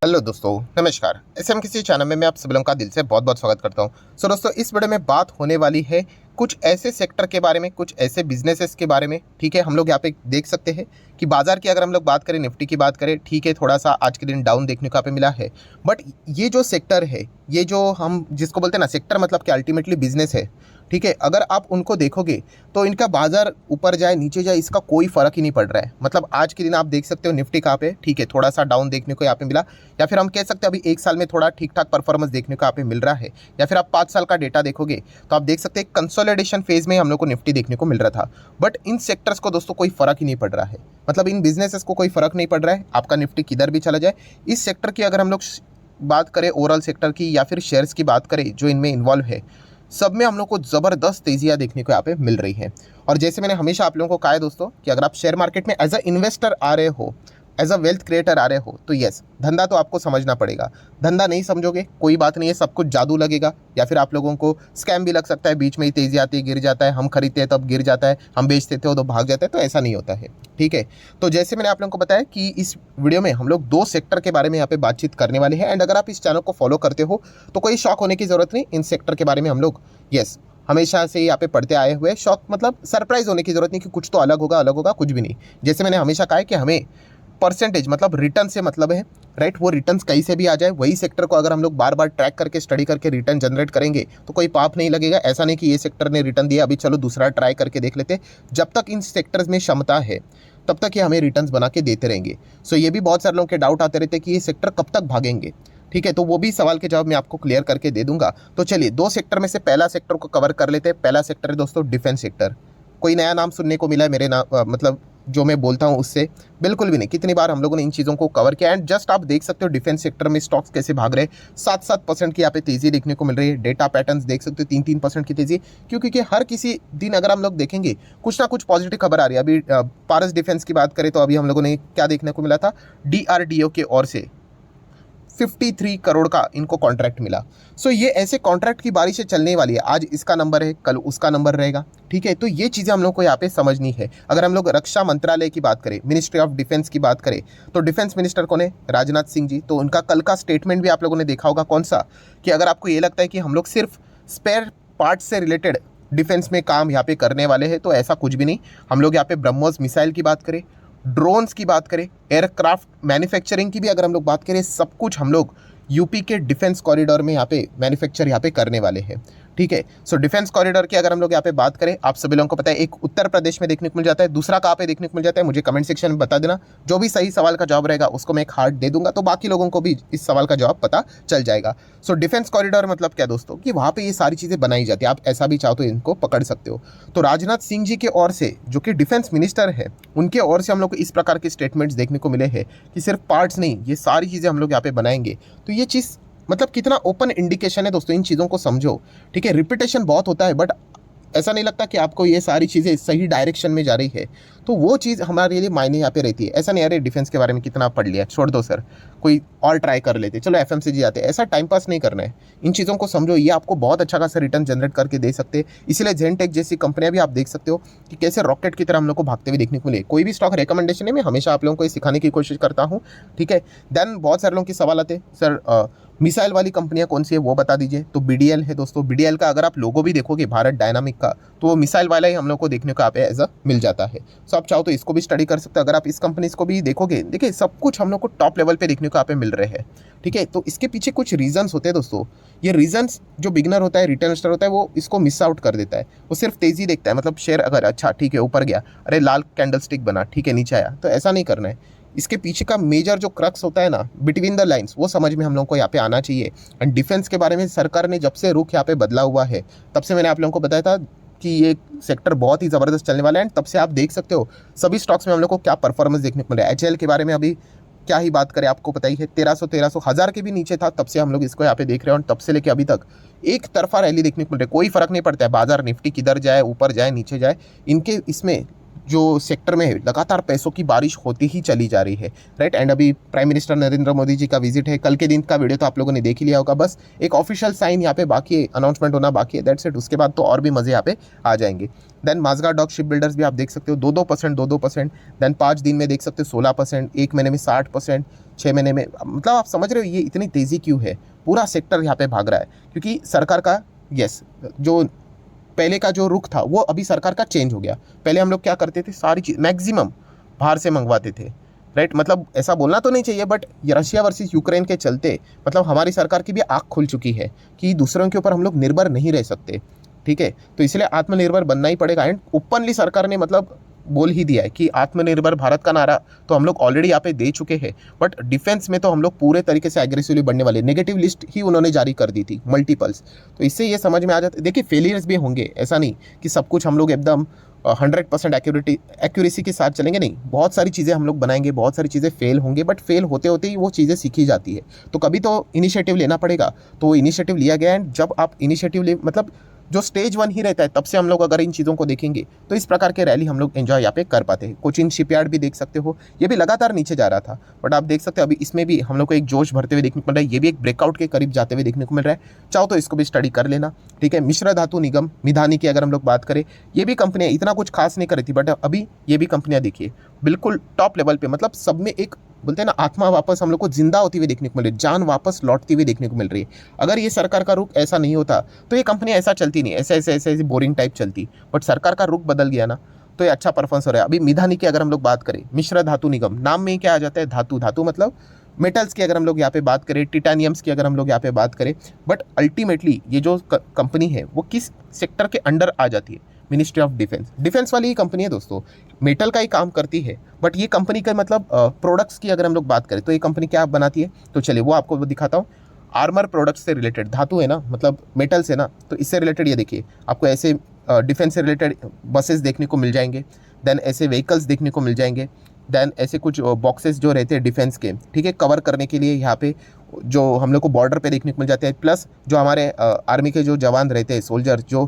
Hello दोस्तों, नमस्कार। SM किसी चैनल में मैं आप सभी लोगों का दिल से बहुत बहुत स्वागत करता हूं। दोस्तों, इस वीडियो में बात होने वाली है कुछ ऐसे सेक्टर के बारे में, कुछ ऐसे बिजनेसेस के बारे में। ठीक है, हम लोग यहाँ पे देख सकते हैं कि बाजार की अगर हम लोग बात करें, निफ्टी की बात करें, ठीक है, थोड़ा सा आज के दिन डाउन देखने को यहाँ पे मिला है। बट ये जो सेक्टर है, ये जो हम जिसको बोलते हैं ना सेक्टर, मतलब कि अल्टीमेटली बिजनेस है। ठीक है, अगर आप उनको देखोगे तो इनका बाजार ऊपर जाए नीचे जाए इसका कोई फर्क ही नहीं पड़ रहा है। मतलब आज के दिन आप देख सकते हो निफ्टी कहाँ पे, ठीक है, थोड़ा सा डाउन देखने को यहाँ पे मिला, या फिर हम कह सकते हैं अभी एक साल में थोड़ा ठीक ठाक परफॉर्मेंस देखने को यहाँ पे मिल रहा है। या फिर आप 5 साल का डेटा देखोगे तो आप देख सकते हैं कंसोलिडेशन फेज में हम लोग को निफ्टी देखने को मिल रहा था। बट इन सेक्टर्स को दोस्तों कोई फर्क ही नहीं पड़ रहा है, मतलब इन बिजनेसेस को कोई फर्क नहीं पड़ रहा है, आपका निफ्टी किधर भी चला जाए। इस सेक्टर की अगर हम लोग बात करें, ओवरऑल सेक्टर की या फिर शेयर्स की बात करें जो इनमें इन्वॉल्व है, सब में हम लोग को ज़बरदस्त तेजियाँ देखने को यहाँ पे मिल रही है। और जैसे मैंने हमेशा आप लोगों को कहा है दोस्तों कि अगर आप शेयर मार्केट में एज अ इन्वेस्टर आ रहे हो, एज अ वेल्थ क्रिएटर आ रहे हो, तो यस, धंधा तो आपको समझना पड़ेगा। धंधा नहीं समझोगे कोई बात नहीं है, सब कुछ जादू लगेगा, या फिर आप लोगों को स्कैम भी लग सकता है, बीच में ही तेजी आती है गिर जाता है, हम खरीदते हैं तब गिर जाता है, हम बेचते थे तो भाग जाता है। तो ऐसा नहीं होता है। ठीक है, तो जैसे मैंने आप लोगों को बताया कि इस वीडियो में हम लोग 2 सेक्टर के बारे में यहाँ पे बातचीत करने वाले हैं। एंड अगर आप इस चैनल को फॉलो करते हो तो कोई शॉक होने की जरूरत नहीं। इन सेक्टर के बारे में हम लोग यस हमेशा से यहाँ पे पढ़ते आए हुए, शॉक मतलब सरप्राइज होने की जरूरत नहीं कि कुछ तो अलग होगा, कुछ भी नहीं। जैसे मैंने हमेशा कहा है कि हमें परसेंटेज मतलब रिटर्न से मतलब है, राइट। वो रिटर्न्स कहीं से भी आ जाए, वही सेक्टर को अगर हम लोग बार बार ट्रैक करके स्टडी करके रिटर्न जनरेट करेंगे तो कोई पाप नहीं लगेगा। ऐसा नहीं कि ये सेक्टर ने रिटर्न दिया, अभी चलो दूसरा ट्राई करके देख लेते। जब तक इन सेक्टर्स में क्षमता है तब तक ये हमें रिटर्न्स बना के देते रहेंगे। सो ये भी बहुत सारे लोगों के डाउट आते रहते हैं कि ये सेक्टर कब तक भागेंगे। ठीक है, तो वो भी सवाल के जवाब मैं आपको क्लियर करके दे दूंगा। तो चलिए 2 सेक्टर में से पहला सेक्टर को कवर कर लेते हैं। पहला सेक्टर है दोस्तों डिफेंस सेक्टर। कोई नया नाम सुनने को मिला है मेरे नाम मतलब जो मैं बोलता हूँ उससे? बिल्कुल भी नहीं। कितनी बार हम लोगों ने इन चीज़ों को कवर किया। एंड जस्ट आप देख सकते हो डिफेंस सेक्टर में स्टॉक्स कैसे भाग रहे हैं। 7-7% की यहाँ पे तेजी देखने को मिल रही है। डेटा पैटर्न्स देख सकते हो, 3-3% की तेजी। क्योंकि हर किसी दिन अगर हम लोग देखेंगे कुछ ना कुछ पॉजिटिव खबर आ रही है। अभी पारस डिफेंस की बात करें तो अभी हम लोगों ने क्या देखने को मिला था, डीआरडीओ के ओर से 53 करोड़ का इनको कॉन्ट्रैक्ट मिला। सो ये ऐसे कॉन्ट्रैक्ट की बारिश से चलने वाली है। आज इसका नंबर है, कल उसका नंबर रहेगा। ठीक है, तो ये चीज़ें हम लोग को यहाँ पे समझनी है। अगर हम लोग रक्षा मंत्रालय की बात करें, मिनिस्ट्री ऑफ डिफेंस की बात करें, तो डिफेंस मिनिस्टर कौन है? राजनाथ सिंह जी। तो उनका कल का स्टेटमेंट भी आप लोगों ने देखा होगा। कौन सा? कि अगर आपको ये लगता है कि हम लोग सिर्फ स्पेयर पार्ट से रिलेटेड डिफेंस में काम यहाँ पे करने वाले हैं, तो ऐसा कुछ भी नहीं। हम लोग यहाँ पे ब्रह्मोस मिसाइल की बात करें, ड्रोन्स की बात करें, एयरक्राफ्ट मैन्युफैक्चरिंग की भी अगर हम लोग बात करें, सब कुछ हम लोग यूपी के डिफेंस कॉरिडोर में यहाँ पे मैन्युफैक्चर यहाँ पे करने वाले हैं। ठीक है, सो डिफेंस कॉरिडोर की अगर हम लोग यहाँ पे बात करें, आप सभी लोगों को पता है एक उत्तर प्रदेश में देखने को मिल जाता है, दूसरा कहाँ पे देखने को मिल जाता है, मुझे कमेंट सेक्शन में बता देना। जो भी सही सवाल का जवाब रहेगा उसको मैं एक हार्ट दे दूंगा, तो बाकी लोगों को भी इस सवाल का जवाब पता चल जाएगा। सो डिफेंस कॉरिडोर मतलब क्या दोस्तों, कि वहाँ पे ये सारी चीज़ें बनाई जाती है। आप ऐसा भी चाहो तो इनको पकड़ सकते हो। तो राजनाथ सिंह जी के ओर से, जो कि डिफेंस मिनिस्टर है, उनके ओर से हम लोग को इस प्रकार के स्टेटमेंट्स देखने को मिले हैं कि सिर्फ पार्ट्स नहीं, ये सारी चीज़ें हम लोग यहाँ पे बनाएंगे। तो ये चीज़ मतलब कितना ओपन इंडिकेशन है दोस्तों, इन चीज़ों को समझो। ठीक है, रिपीटेशन बहुत होता है बट ऐसा नहीं लगता कि आपको ये सारी चीज़ें सही डायरेक्शन में जा रही है, तो वो चीज़ हमारे लिए मायने यहाँ पे रहती है। ऐसा नहीं अरे डिफेंस के बारे में कितना पढ़ लिया, छोड़ दो सर, कोई और ट्राई कर लेते, चलो एफएमसीजी आते। ऐसा टाइम पास नहीं करना है। इन चीज़ों को समझो, ये आपको बहुत अच्छा खासा रिटर्न जनरेट करके दे सकते हैं। इसीलिए जेनटेक जैसी कंपनियां भी आप देख सकते हो कि कैसे रॉकेट की तरह हम लोग को भागते हुए देखने को मिले। कोई भी स्टॉक रिकमेंडेशन है, मैं हमेशा आप लोगों को ये सिखाने की कोशिश करता हूँ। ठीक है, देन बहुत सारे लोगों के सवाल आते हैं, सर मिसाइल वाली कंपनियां कौन सी है वो बता दीजिए। तो बीडीएल है दोस्तों। बीडीएल का अगर आप लोगो भी देखोगे भारत डायनामिक का, तो वो मिसाइल वाला ही हम लोग को देखने को आप एज अ मिल जाता है। सो आप चाहो तो इसको भी स्टडी कर सकते हो। अगर आप इस कंपनीज को भी देखोगे, देखिए सब कुछ हम लोग को टॉप लेवल पे देखने को आप मिल रहे हैं। ठीक है, तो इसके पीछे कुछ रीजंस होते हैं दोस्तों। ये रीजंस जो बिगनर होता है, रिटेल इन्वेस्टर होता है, वो इसको मिस आउट कर देता है। वो सिर्फ तेजी देखता है, मतलब शेयर अगर अच्छा ठीक है ऊपर गया, अरे लाल कैंडल स्टिक बना, ठीक है नीचे आया, तो ऐसा नहीं करना है। इसके पीछे का मेजर जो क्रक्स होता है ना, बिटवीन द लाइंस, वो समझ में हम लोगों को यहाँ पे आना चाहिए। एंड डिफेंस के बारे में सरकार ने जब से रुख यहाँ पे बदला हुआ है, तब से मैंने आप लोगों को बताया था कि ये सेक्टर बहुत ही ज़बरदस्त चलने वाला है। एंड तब से आप देख सकते हो सभी स्टॉक्स में हम लोग को क्या परफॉर्मेंस देखने को मिला है। एचएएल के बारे में अभी क्या ही बात करें, आपको पता ही है, 1300 हज़ार के भी नीचे था, तब से हम लोग इसको यहाँ पे देख रहे हैं। और तब से लेके अभी तक एक तरफा रैली देखने को मिल रही है। कोई फर्क नहीं पड़ता है बाजार निफ्टी किधर जाए, ऊपर जाए नीचे जाए, इनके इसमें जो सेक्टर में है लगातार पैसों की बारिश होती ही चली जा रही है, राइट। एंड अभी प्राइम मिनिस्टर नरेंद्र मोदी जी का विजिट है, कल के दिन का वीडियो तो आप लोगों ने देख ही लिया होगा। बस एक ऑफिशियल साइन यहाँ पे बाकी है, अनाउंसमेंट होना बाकी है, दैट्स इट। उसके बाद तो और भी मजे यहाँ पे आ जाएंगे। देन माझगांव डॉक शिप बिल्डर्स भी आप देख सकते हो 2-2%, 2-2%। देन 5 दिन में देख सकते हो 16%, 1 महीने में 60%, 6 महीने में, मतलब आप समझ रहे हो ये इतनी तेज़ी क्यों है। पूरा सेक्टर यहाँ पे भाग रहा है क्योंकि सरकार का जो पहले का जो रुख था वो अभी सरकार का चेंज हो गया। पहले हम लोग क्या करते थे, सारी चीज़ मैक्सिमम बाहर से मंगवाते थे, राइट। मतलब ऐसा बोलना तो नहीं चाहिए, बट रशिया वर्सेस यूक्रेन के चलते मतलब हमारी सरकार की भी आँख खुल चुकी है कि दूसरों के ऊपर हम लोग निर्भर नहीं रह सकते, ठीक है। तो इसलिए आत्मनिर्भर बनना ही पड़ेगा। एंड ओपनली सरकार ने मतलब बोल ही दिया है कि आत्मनिर्भर भारत का नारा तो हम लोग ऑलरेडी यहाँ पे दे चुके हैं, बट डिफेंस में तो हम लोग पूरे तरीके से एग्रेसिवली बढ़ने वाले। नेगेटिव लिस्ट ही उन्होंने जारी कर दी थी, मल्टीपल्स। तो इससे ये समझ में आ जाता है, देखिए फेलियर्स भी होंगे, ऐसा नहीं कि सब कुछ हम लोग एकदम 100% एक्यूरेसी के साथ चलेंगे, नहीं। बहुत सारी चीज़ें हम लोग बनाएंगे, बहुत सारी चीज़ें फेल होंगे, बट फेल होते होते ही वो चीज़ें सीखी जाती है। तो कभी तो इनिशिएटिव लेना पड़ेगा, तो वो इनिशिएटिव लिया गया। एंड जब आप इनिशिएटिव ले, मतलब जो स्टेज 1 ही रहता है, तब से हम लोग अगर इन चीज़ों को देखेंगे तो इस प्रकार के रैली हम लोग एंजॉय यहाँ पे कर पाते हैं। कोचिन शिपयार्ड भी देख सकते हो, ये भी लगातार नीचे जा रहा था, बट आप देख सकते हो अभी इसमें भी हम लोग को एक जोश भरते हुए देखने को मिल रहा है। ये भी एक ब्रेकआउट के करीब जाते हुए देखने को मिल रहा है। चाहो तो इसको भी स्टडी कर लेना, ठीक है। मिश्र धातु निगम मिधानी की अगर हम लोग बात करें, ये भी कंपनियाँ इतना कुछ खास नहीं कर रही थी, बट अभी ये भी कंपनियाँ देखिए बिल्कुल टॉप लेवल पे, मतलब सब में एक बोलते हैं ना आत्मा वापस हम लोग को जिंदा होती हुई देखने को मिल रही है, जान वापस लौटती हुई देखने को मिल रही है। अगर ये सरकार का रुख ऐसा नहीं होता तो ये कंपनी ऐसा चलती नहीं, ऐसे बोरिंग टाइप चलती, बट सरकार का रुख बदल गया ना, तो ये अच्छा परफॉर्मेंस हो रहा है। अभी मिधानी की अगर हम लोग बात करें, मिश्र धातु निगम, नाम में ही क्या आ जाता है, धातु। धातु मतलब मेटल्स की अगर हम लोग यहाँ पे बात करें, टिटानियम्स की अगर हम लोग यहाँ पे बात करें, बट अल्टीमेटली ये जो कंपनी है वो किस सेक्टर के अंडर आ जाती है, मिनिस्ट्री ऑफ डिफेंस वाली ही कंपनी है दोस्तों, मेटल का ही काम करती है। बट ये कंपनी का मतलब प्रोडक्ट्स की अगर हम लोग बात करें तो ये कंपनी क्या बनाती है, तो चलिए वो आपको दिखाता हूँ। आर्मर प्रोडक्ट्स से रिलेटेड, धातु है ना, मतलब मेटल से ना, तो इससे रिलेटेड ये देखिए आपको ऐसे डिफेंस से रिलेटेड बसेस देखने को मिल जाएंगे। देन ऐसे व्हीकल्स देखने को मिल जाएंगे। देन ऐसे कुछ बॉक्सेस जो रहते हैं डिफेंस के, ठीक है, कवर करने के लिए यहाँ पे जो हम लोग को बॉर्डर पे देखने को मिल जाते हैं। प्लस जो हमारे आर्मी के जो जवान रहते हैं, सोल्जर जो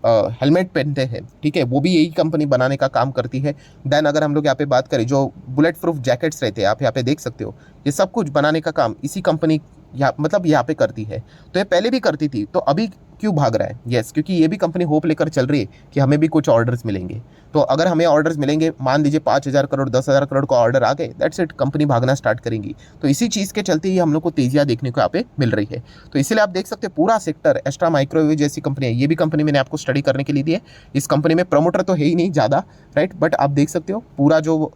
हेलमेट पहनते हैं, ठीक है, वो भी यही कंपनी बनाने का काम करती है। देन अगर हम लोग यहाँ पे बात करें, जो बुलेट प्रूफ जैकेट्स रहते हैं, आप यहाँ पे देख सकते हो, ये सब कुछ बनाने का काम इसी कंपनी यहाँ पे करती है। तो ये पहले भी करती थी, तो अभी क्यों भाग रहा है? यस, क्योंकि ये भी कंपनी होप लेकर चल रही है कि हमें भी कुछ ऑर्डर्स मिलेंगे। तो अगर हमें ऑर्डर्स मिलेंगे, मान लीजिए 5,000 करोड़ 10,000 करोड़ का ऑर्डर आ गए, दैट्स इट, कंपनी भागना स्टार्ट करेंगी। तो इसी चीज़ के चलते ही हम लोग को तेजियाँ देखने को यहाँ पे मिल रही है। तो इसीलिए आप देख सकते हैं पूरा सेक्टर, एस्ट्रा माइक्रोवेव जैसी कंपनी है, ये भी कंपनी मैंने आपको स्टडी करने के लिए दी है। इस कंपनी में प्रमोटर तो है ही नहीं ज़्यादा, राइट, बट आप देख सकते हो पूरा जो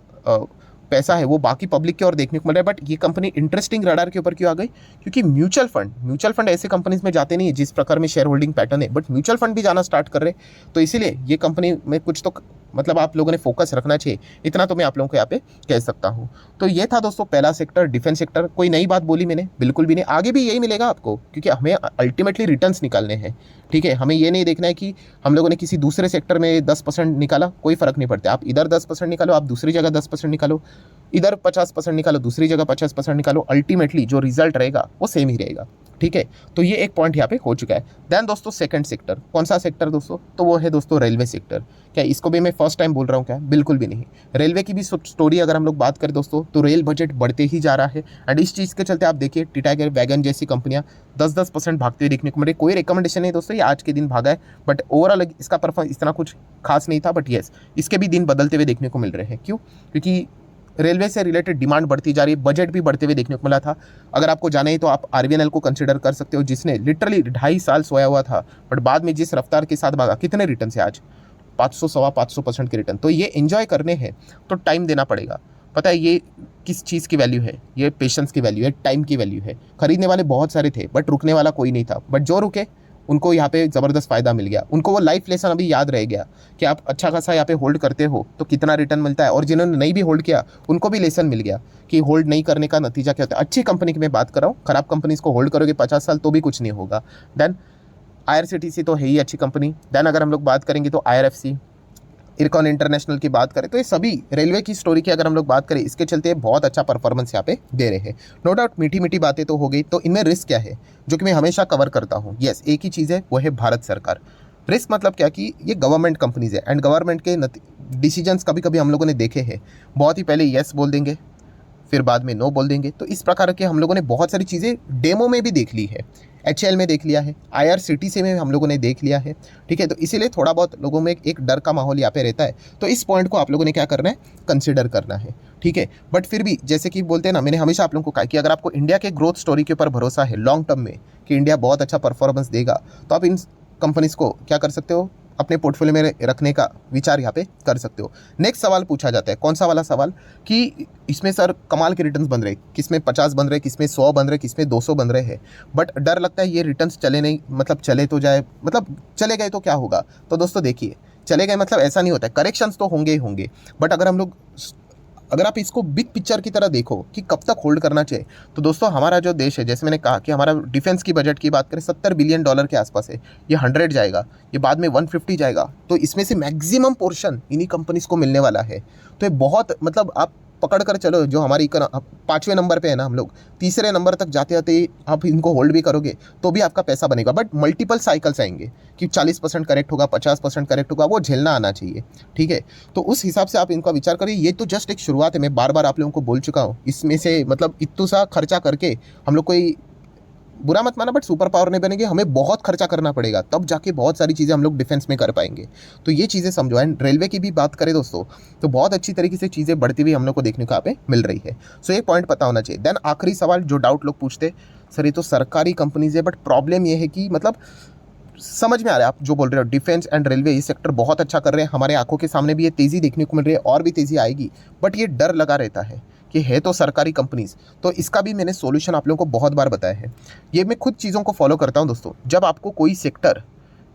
पैसा है वो बाकी पब्लिक की ओर देखने को मिल रहा है। बट ये कंपनी इंटरेस्टिंग रडार के ऊपर क्यों आ गई? क्योंकि म्यूचुअल फंड ऐसे कंपनीज में जाते नहीं है जिस प्रकार में शेयर होल्डिंग पैटर्न है, बट म्यूचुअल फंड भी जाना स्टार्ट कर रहे हैं। तो इसीलिए ये कंपनी में कुछ तो मतलब आप लोगों ने फोकस रखना चाहिए, इतना तो मैं आप लोगों को यहाँ पे कह सकता हूँ। तो ये था दोस्तों पहला सेक्टर, डिफेंस सेक्टर। कोई नई बात बोली मैंने? बिल्कुल भी नहीं, आगे भी यही मिलेगा आपको, क्योंकि हमें अल्टीमेटली रिटर्न्स निकालने हैं, ठीक है। हमें ये नहीं देखना है कि हम लोगों ने किसी दूसरे सेक्टर में 10% निकाला, कोई फर्क नहीं पड़ता। आप इधर 10% निकालो, आप दूसरी जगह 10% निकालो, इधर 50% निकालो, दूसरी जगह 50% निकालो, अल्टीमेटली जो रिजल्ट रहेगा वो सेम ही रहेगा, ठीक है। तो ये एक पॉइंट यहाँ पे हो चुका है। देन दोस्तों सेकंड सेक्टर, कौन सा सेक्टर दोस्तों? तो वो है दोस्तों रेलवे सेक्टर। क्या इसको भी मैं फर्स्ट टाइम बोल रहा हूँ क्या? बिल्कुल भी नहीं। रेलवे की भी स्टोरी अगर हम लोग बात करें दोस्तों, तो रेल बजट बढ़ते ही जा रहा है। एंड इस चीज़ के चलते आप देखिए टिटागोर वैगन जैसी कंपनियाँ 10-10% भागते हुए देखने को मिल रही। कोई रिकमेंडेशन नहीं दोस्तों, ये आज के दिन भागा है, बट ओवरऑल इसका परफॉर्मेंस इतना कुछ खास नहीं था। बट येस, इसके भी दिन बदलते हुए देखने को मिल रहे हैं। क्यों? क्योंकि रेलवे से रिलेटेड डिमांड बढ़ती जा रही है, बजट भी बढ़ते हुए देखने को मिला था। अगर आपको जाना है तो आप आरवीएनएल को कंसिडर कर सकते हो, जिसने लिटरली 2.5 साल सोया हुआ था, बट बाद में जिस रफ्तार के साथ भागा, कितने रिटर्न से आज 500-500% के रिटर्न। तो ये एंजॉय करने हैं तो टाइम देना पड़ेगा। पता है ये किस चीज़ की वैल्यू है? ये पेशेंस की वैल्यू है, टाइम की वैल्यू है। खरीदने वाले बहुत सारे थे, बट रुकने वाला कोई नहीं था। बट जो रुके उनको यहाँ पे ज़बरदस्त फ़ायदा मिल गया। उनको वो लाइफ लेसन अभी याद रह गया कि आप अच्छा खासा यहाँ पे होल्ड करते हो तो कितना रिटर्न मिलता है। और जिन्होंने नहीं भी होल्ड किया उनको भी लेसन मिल गया कि होल्ड नहीं करने का नतीजा क्या होता है। अच्छी कंपनी की मैं बात कर रहा हूँ, खराब कंपनीज को होल्ड करोगे 50 साल तो भी कुछ नहीं होगा। देन IRCTC तो है ही अच्छी कंपनी। देन अगर हम लोग बात करेंगे तो IRFC, इरकॉन इंटरनेशनल की बात करें, तो ये सभी रेलवे की स्टोरी की अगर हम लोग बात करें, इसके चलते बहुत अच्छा परफॉर्मेंस यहाँ पे दे रहे हैं। नो डाउट मीठी मीठी बातें तो हो गई। तो इनमें रिस्क क्या है जो कि मैं हमेशा कवर करता हूँ? यस, एक ही चीज़ है, वो है भारत सरकार। रिस्क मतलब क्या कि ये गवर्नमेंट कंपनीज है एंड गवर्नमेंट के डिसीजंस कभी कभी हम लोगों ने देखे हैं, बहुत ही पहले येस बोल देंगे, फिर बाद में नो बोल देंगे। तो इस प्रकार के हम लोगों ने बहुत सारी चीज़ें डेमो में भी देख ली है, HL में देख लिया है, IRCTC में हम लोगों ने देख लिया है, ठीक है। तो इसीलिए थोड़ा बहुत लोगों में एक डर का माहौल यहाँ पे रहता है। तो इस पॉइंट को आप लोगों ने क्या करना है, कंसिडर करना है, ठीक है। बट फिर भी जैसे कि बोलते हैं ना, मैंने हमेशा आप लोगों को कहा कि अगर आपको इंडिया के ग्रोथ स्टोरी के ऊपर भरोसा है लॉन्ग टर्म में कि इंडिया बहुत अच्छा परफॉर्मेंस देगा, तो आप इन कंपनीज को क्या कर सकते हो, अपने पोर्टफोलियो में रखने का विचार यहाँ पे कर सकते हो। नेक्स्ट सवाल पूछा जाता है, कौन सा वाला सवाल कि इसमें सर कमाल के रिटर्न्स बन रहे, किसमें 50 बन रहे, किसमें 100 बन रहे, किसमें 200 बन रहे हैं, बट डर लगता है ये रिटर्न्स चले नहीं, मतलब चले तो जाए, मतलब चले गए तो क्या होगा। तो दोस्तों देखिए, चले गए मतलब ऐसा नहीं होता है, करेक्शंस तो होंगे ही होंगे, बट अगर आप इसको बिग पिक्चर की तरह देखो कि कब तक होल्ड करना चाहिए, तो दोस्तों हमारा जो देश है, जैसे मैंने कहा कि हमारा डिफेंस की बजट की बात करें $70 बिलियन के आसपास है, ये 100 जाएगा, ये बाद में 150 जाएगा, तो इसमें से मैक्सिमम पोर्शन इन्हीं कंपनीज को मिलने वाला है। तो ये बहुत, मतलब आप पकड़ कर चलो, जो हमारी 5वें नंबर पे है ना हम लोग, 3रे नंबर तक जाते जाते आप इनको होल्ड भी करोगे तो भी आपका पैसा बनेगा। बट मल्टीपल साइकिल्स आएंगे कि 40% करेक्ट होगा, 50% करेक्ट होगा, वो झेलना आना चाहिए, ठीक है। तो उस हिसाब से आप इनका विचार करिए। ये तो जस्ट एक शुरुआत है, मैं बार बार आप लोगों को बोल चुका हूँ। इसमें से मतलब इतना सा खर्चा करके हम लोग कोई, बुरा मत माना, बट सुपर पावर नहीं बनेंगे, हमें बहुत खर्चा करना पड़ेगा, तब जाके बहुत सारी चीज़ें हम लोग डिफेंस में कर पाएंगे। तो ये चीज़ें समझो। एंड रेलवे की भी बात करें दोस्तों, तो बहुत अच्छी तरीके से चीज़ें बढ़ती हुई हम लोग को देखने को यहाँ पे मिल रही है। सो ये पॉइंट पता होना चाहिए। देन आखिरी सवाल जो डाउट लोग पूछते, सर ये तो सरकारी कंपनीज है, बट प्रॉब्लम ये है कि मतलब समझ में आ रहा है आप जो बोल रहे हो, डिफेंस एंड रेलवे ये सेक्टर बहुत अच्छा कर रहे हैं, हमारे आंखों के सामने भी ये तेज़ी देखने को मिल रही है, और भी तेज़ी आएगी, बट ये डर लगा रहता है कि है तो सरकारी कंपनीज। तो इसका भी मैंने सॉल्यूशन आप लोगों को बहुत बार बताया है। ये मैं खुद चीज़ों को फॉलो करता हूँ दोस्तों। जब आपको कोई सेक्टर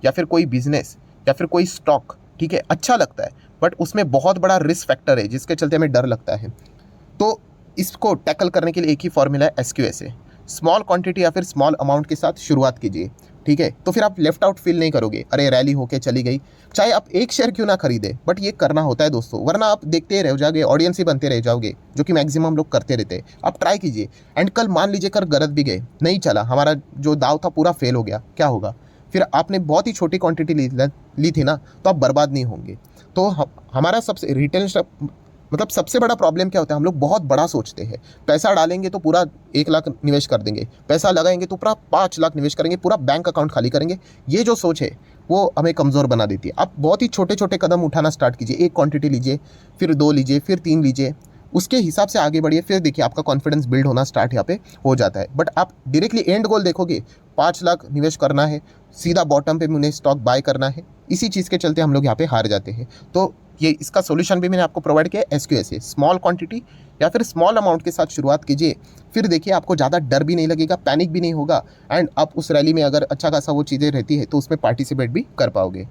या फिर कोई बिजनेस या फिर कोई स्टॉक, ठीक है, अच्छा लगता है, बट उसमें बहुत बड़ा रिस्क फैक्टर है जिसके चलते हमें डर लगता है, तो इसको टैकल करने के लिए एक ही फॉर्मूला है, SQSA। स्मॉल क्वांटिटी या फिर स्मॉल अमाउंट के साथ शुरुआत कीजिए, ठीक है। तो फिर आप लेफ्ट आउट फील नहीं करोगे, अरे रैली होके चली गई, चाहे आप एक शेयर क्यों ना खरीदे, बट ये करना होता है दोस्तों, वरना आप देखते रह जाओगे, ऑडियंस ही बनते रह जाओगे, जो कि मैक्सिमम लोग करते रहते हैं। आप ट्राई कीजिए, एंड कल मान लीजिए कर गलत भी गए, नहीं चला, हमारा जो दाव था पूरा फेल हो गया, क्या होगा फिर? आपने बहुत ही छोटी क्वांटिटी ली थी ना, तो आप बर्बाद नहीं होंगे। तो हमारा सबसे रिटेल, मतलब सबसे बड़ा प्रॉब्लम क्या होता है, हम लोग बहुत बड़ा सोचते हैं। पैसा डालेंगे तो पूरा 1 लाख निवेश कर देंगे, पैसा लगाएंगे तो पूरा 5 लाख निवेश करेंगे, पूरा बैंक अकाउंट खाली करेंगे। ये जो सोच है वो हमें कमज़ोर बना देती है। आप बहुत ही छोटे छोटे कदम उठाना स्टार्ट कीजिए, एक क्वांटिटी लीजिए, फिर 2 लीजिए, फिर 3 लीजिए, उसके हिसाब से आगे बढ़िए, फिर देखिए आपका कॉन्फिडेंस बिल्ड होना स्टार्ट यहाँ पे हो जाता है। बट आप डायरेक्टली एंड गोल देखोगे, 5 लाख निवेश करना है, सीधा बॉटम पे मुझे स्टॉक बाय करना है, इसी चीज़ के चलते हम लोग यहाँ पे हार जाते हैं। तो ये इसका सॉल्यूशन भी मैंने आपको प्रोवाइड किया, SQSA। स्मॉल क्वांटिटी या फिर स्मॉल अमाउंट के साथ शुरुआत कीजिए, फिर देखिए आपको ज़्यादा डर भी नहीं लगेगा, पैनिक भी नहीं होगा, एंड आप उस रैली में अगर अच्छा खासा वो चीज़ें रहती है तो उसमें पार्टिसिपेट भी कर पाओगे।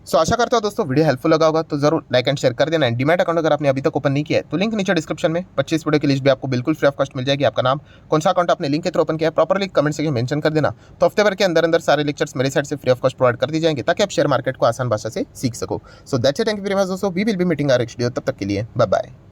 सो आशा करता हूँ दोस्तों वीडियो हेल्पफुल लगा होगा, तो जरूर लाइक एंड शेयर कर देना। एंड डीमैट अकाउंट अगर आपने अभी तक ओपन नहीं किया है तो लिंक नीचे डिस्क्रिप्शन में 25 वीडियो की लिस्ट भी आपको बिल्कुल फ्री ऑफ कॉस्ट मिल जाएगी। आपका नाम, कौन सा अकाउंट आपने लिंक के थ्रू ओपन किया है, प्रॉपरली कमेंट सेक्शन में मेंशन कर देना। तो हफ्ते भर के अंदर अंदर सारे लेक्चर्स मेरे साइड से फ्री ऑफ कॉस्ट प्रोवाइड कर दी जाएंगे, ताकि आप शेयर मार्केट को आसान भाषा से सीख सको। So that's it, thank you very much दोस्तों, we will be meeting our next video, तब तक के लिए बाय बाय।